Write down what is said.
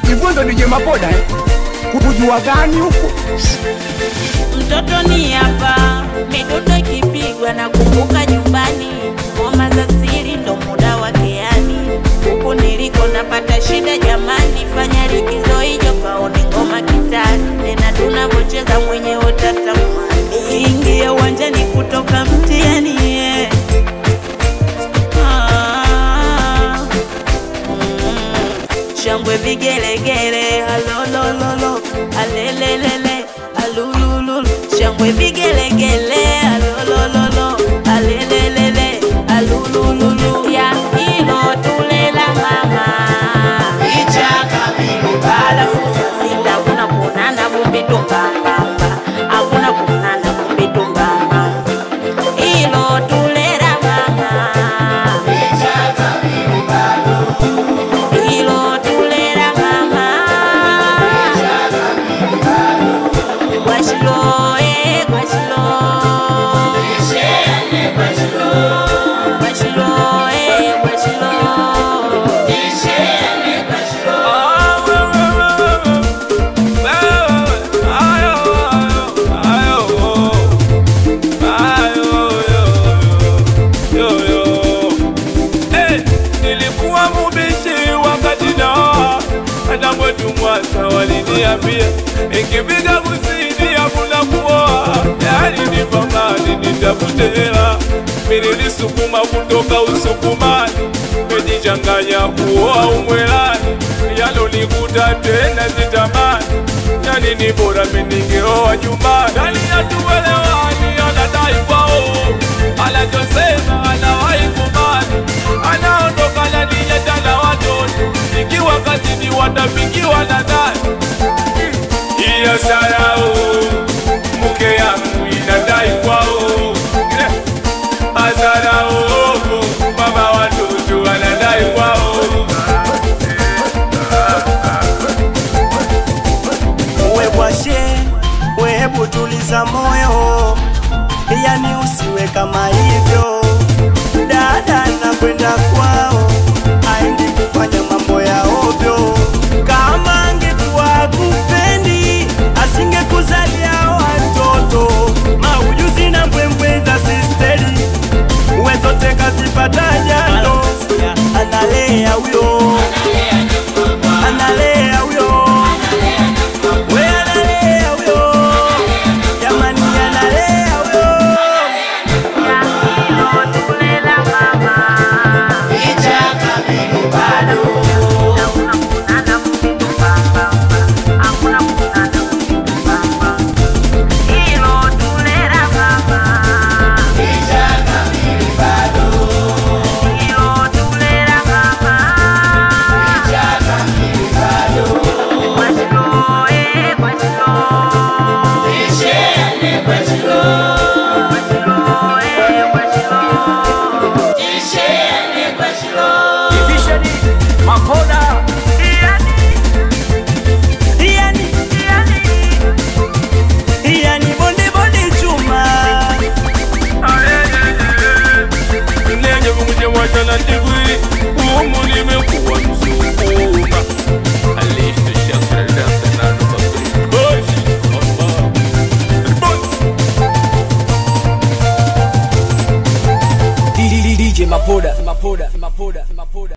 hivyo ndo nije mapoda kujua gani huko. Mtoto ni hapa, midundo ikipigwa na kumbuka nyumbani. Ngoma za siri ndo muda wake yani. Huku niliko napata shida jamani. Fanya likizo hiyo kaone ngoma kitani. Tena tunavocheza mwenye utatamani. Ingia uwanjani kutoka mtiani shangwe vigelegele, alolololo, alelelele, alulululu. Shangwe vigelegele, alolololo, alelelele, alulululu. Ya hilo tulela mama ichaka mimi bala fusa sita. Hakuna kunana vumbi tumbambamba, hakuna kunana vumbi tumbambamba. Hilo tulela mama ichaka mimi bala. Hilo tulela mama ichaka mimi bala. Gwashilo gwashilo ishene gwashilo gwashilo gwashilo ishene gwashilo. Nilikuwa mubishi wakati naoa, hata mwetu mwasa waliniambia ikipiga kusidi hakuna kuoa. Yani ni pambani nitafute hela, mimi nilisukuma kutoka Usukumani, mejichanganya kuoa Umwelani. Yalonikuta tena sitamani, yani ni bora mimi ningeoa nyumbani. Yani hatuelewani, anadai kwao, anachosema anawahi kubali. Anaondoka na ninyeta na watoto, ikiwa kazini watapikiwa na